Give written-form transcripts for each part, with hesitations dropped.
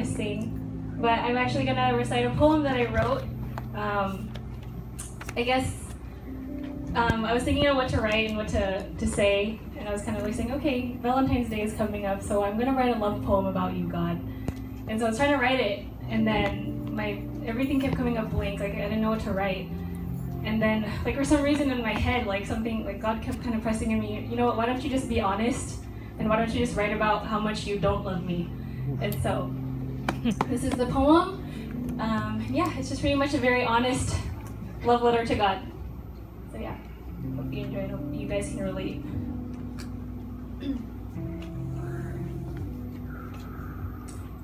to sing, but I'm actually going to recite a poem that I wrote. I guess I was thinking of what to write and what to say, and I was kind of like saying, okay, Valentine's Day is coming up, so I'm going to write a love poem about you, God. And so I was trying to write it, and then everything kept coming up blank, like I didn't know what to write. And then, like, for some reason in my head, like something, like God kept kind of pressing in me, you know what, why don't you just be honest? And why don't you just write about how much you don't love me? And so, this is the poem. Yeah, it's just pretty much a very honest love letter to God. So yeah, hope you enjoy it, hope you guys can relate.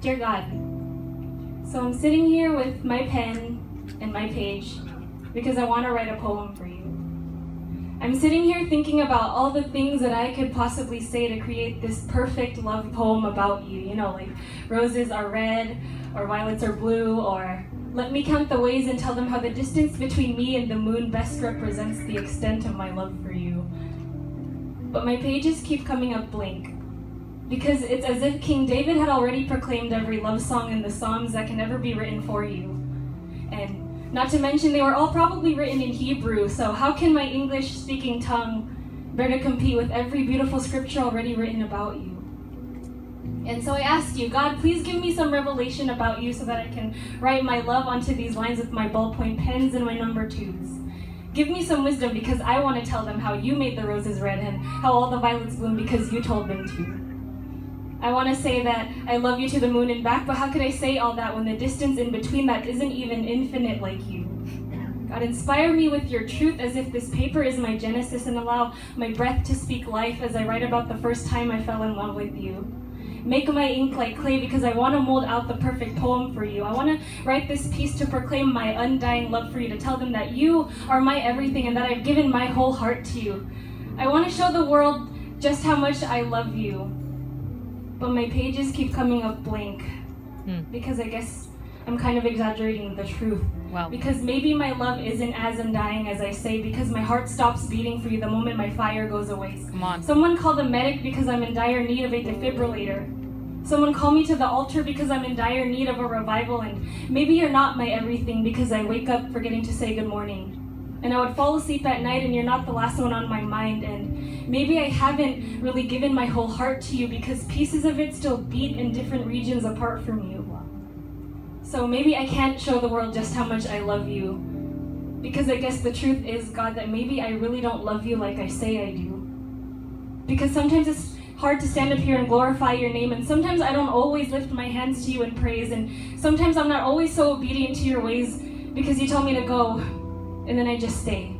Dear God, so I'm sitting here with my pen and my page because I want to write a poem for you. I'm sitting here thinking about all the things that I could possibly say to create this perfect love poem about you. You know, like roses are red, or violets are blue, or let me count the ways and tell them how the distance between me and the moon best represents the extent of my love for you. But my pages keep coming up blank, because it's as if King David had already proclaimed every love song in the Psalms that can ever be written for you. And not to mention, they were all probably written in Hebrew, so how can my English-speaking tongue bear to compete with every beautiful scripture already written about you? And so I asked you, God, please give me some revelation about you so that I can write my love onto these lines with my ballpoint pens and my number 2s. Give me some wisdom, because I want to tell them how you made the roses red and how all the violets bloom because you told them to. I want to say that I love you to the moon and back, but how could I say all that when the distance in between that isn't even infinite like you? God, inspire me with your truth as if this paper is my genesis, and allow my breath to speak life as I write about the first time I fell in love with you. Make my ink like clay, because I want to mold out the perfect poem for you. I want to write this piece to proclaim my undying love for you, to tell them that you are my everything and that I've given my whole heart to you. I want to show the world just how much I love you. But my pages keep coming up blank, because I guess I'm kind of exaggerating the truth. Wow. Because maybe my love isn't as undying as I say, because my heart stops beating for you the moment my fire goes away. Come on. Someone call the medic because I'm in dire need of a defibrillator. Someone call me to the altar because I'm in dire need of a revival. And maybe you're not my everything, because I wake up forgetting to say good morning. And I would fall asleep at night and you're not the last one on my mind. And maybe I haven't really given my whole heart to you, because pieces of it still beat in different regions apart from you. So maybe I can't show the world just how much I love you, because I guess the truth is, God, that maybe I really don't love you like I say I do. Because sometimes it's hard to stand up here and glorify your name, and sometimes I don't always lift my hands to you in praise, and sometimes I'm not always so obedient to your ways because you tell me to go, and then I just stay.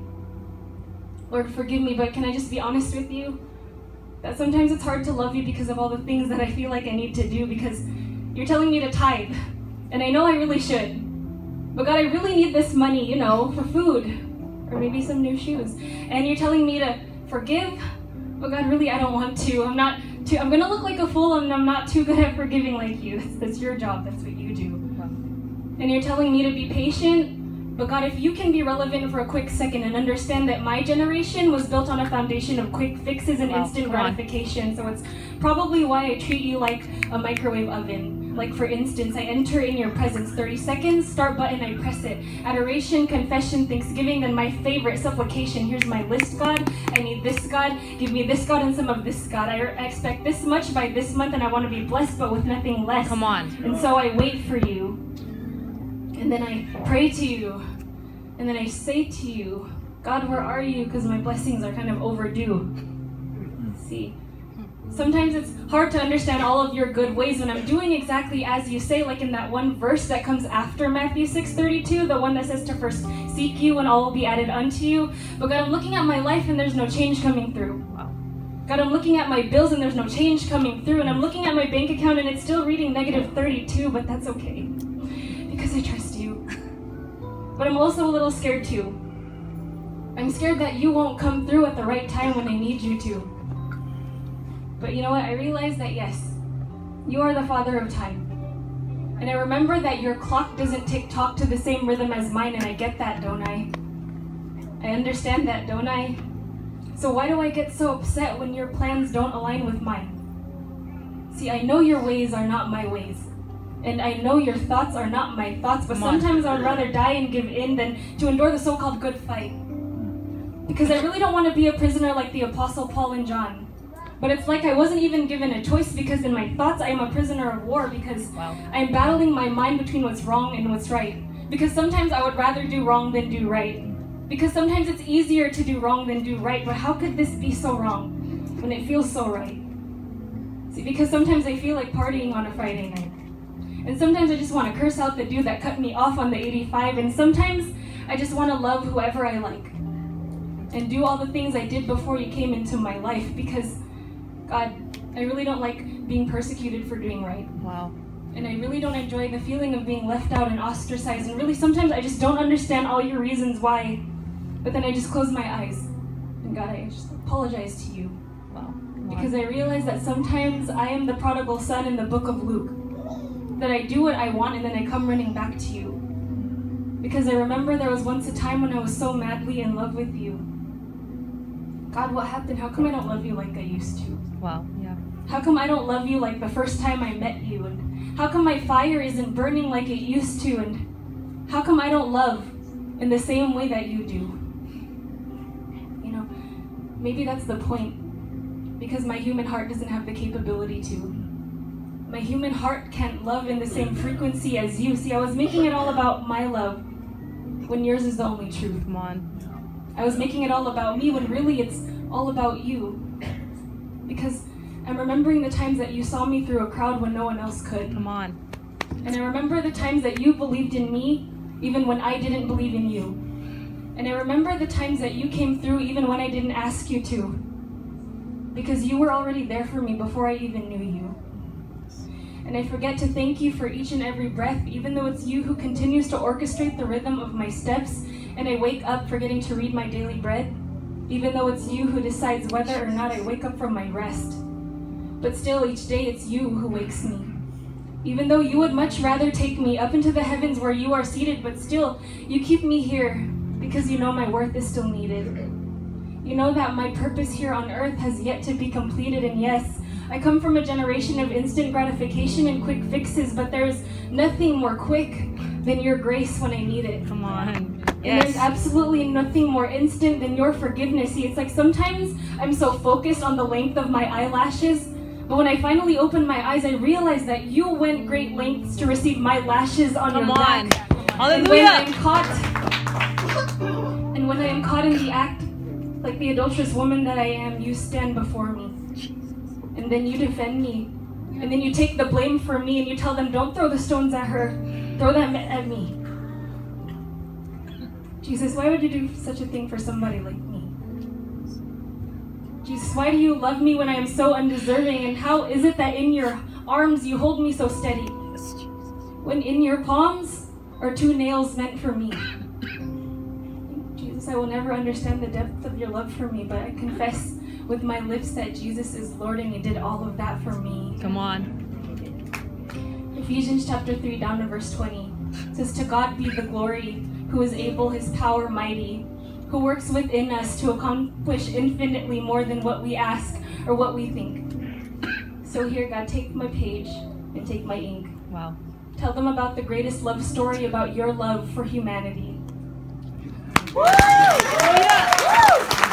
Lord, forgive me, but can I just be honest with you? That sometimes it's hard to love you because of all the things that I feel like I need to do, because you're telling me to tithe. And I know I really should. But God, I really need this money, you know, for food. Or maybe some new shoes. And you're telling me to forgive? But God, really, I don't want to. I'm gonna look like a fool, and I'm not too good at forgiving like you. That's your job, that's what you do. And you're telling me to be patient? But God, if you can be relevant for a quick second and understand that my generation was built on a foundation of quick fixes and instant gratification, so it's probably why I treat you like a microwave oven. Like, for instance, I enter in your presence, 30 seconds, start button, I press it. Adoration, confession, thanksgiving, then my favorite, supplication. Here's my list, God. I need this, God. Give me this, God, and some of this, God. I expect this much by this month, and I want to be blessed, but with nothing less. Come on. And so I wait for you. And then I pray to you. And then I say to you, God, where are you? Because my blessings are kind of overdue. See? Sometimes it's hard to understand all of your good ways when I'm doing exactly as you say, like in that one verse that comes after Matthew 6:32, the one that says to first seek you and all will be added unto you. But God, I'm looking at my life and there's no change coming through. God, I'm looking at my bills and there's no change coming through. And I'm looking at my bank account and it's still reading -32, but that's okay, because I trust you. But I'm also a little scared too. I'm scared that you won't come through at the right time when I need you to. But you know what? I realize that yes, you are the Father of time. And I remember that your clock doesn't tick-tock to the same rhythm as mine, and I get that, don't I? I understand that, don't I? So why do I get so upset when your plans don't align with mine? See, I know your ways are not my ways. And I know your thoughts are not my thoughts, but sometimes I would rather die and give in than to endure the so-called good fight. Because I really don't want to be a prisoner like the Apostle Paul and John. But it's like I wasn't even given a choice, because in my thoughts I am a prisoner of war, because I'm battling my mind between what's wrong and what's right. Because sometimes I would rather do wrong than do right. Because sometimes it's easier to do wrong than do right, but how could this be so wrong when it feels so right? See, because sometimes I feel like partying on a Friday night. And sometimes I just want to curse out the dude that cut me off on the 85, and sometimes I just want to love whoever I like. And do all the things I did before you came into my life, because God, I really don't like being persecuted for doing right. Wow. And I really don't enjoy the feeling of being left out and ostracized. And really, sometimes I just don't understand all your reasons why. But then I just close my eyes. And God, I just apologize to you. Wow. Because I realize that sometimes I am the prodigal son in the book of Luke. That I do what I want and then I come running back to you. Because I remember there was once a time when I was so madly in love with you. God, what happened? How come I don't love you like I used to? Wow, yeah. How come I don't love you like the first time I met you? And how come my fire isn't burning like it used to? And how come I don't love in the same way that you do? You know, maybe that's the point. Because my human heart doesn't have the capability to. My human heart can't love in the same frequency as you. See, I was making it all about my love when yours is the only truth. Come on. I was making it all about me when really it's all about you. Because I'm remembering the times that you saw me through a crowd when no one else could. Come on. And I remember the times that you believed in me even when I didn't believe in you. And I remember the times that you came through even when I didn't ask you to. Because you were already there for me before I even knew you. And I forget to thank you for each and every breath, even though it's you who continues to orchestrate the rhythm of my steps, and I wake up forgetting to read my daily bread, even though it's you who decides whether or not I wake up from my rest. But still, each day it's you who wakes me. Even though you would much rather take me up into the heavens where you are seated, but still, you keep me here because you know my worth is still needed. You know that my purpose here on earth has yet to be completed, and yes, I come from a generation of instant gratification and quick fixes, but there's nothing more quick than your grace when I need it. Come on. And Yes. there's absolutely nothing more instant than your forgiveness. See, it's like sometimes I'm so focused on the length of my eyelashes, but when I finally open my eyes, I realize that you went great lengths to receive my lashes on your back. Hallelujah. And when I am caught in the act, like the adulterous woman that I am, you stand before me. And then you defend me. And then you take the blame for me and you tell them, don't throw the stones at her, throw them at me. Jesus, why would you do such a thing for somebody like me? Jesus, why do you love me when I am so undeserving? And how is it that in your arms you hold me so steady? When in your palms are 2 nails meant for me. Jesus, I will never understand the depth of your love for me, but I confess with my lips that Jesus is Lord and you did all of that for me. Come on. Ephesians chapter 3 down to verse 20 says, to God be the glory, who is able, his power mighty, who works within us to accomplish infinitely more than what we ask or what we think. So here, God, take my page and take my ink. Wow. Tell them about the greatest love story about your love for humanity. Woo! Hallelujah. Woo!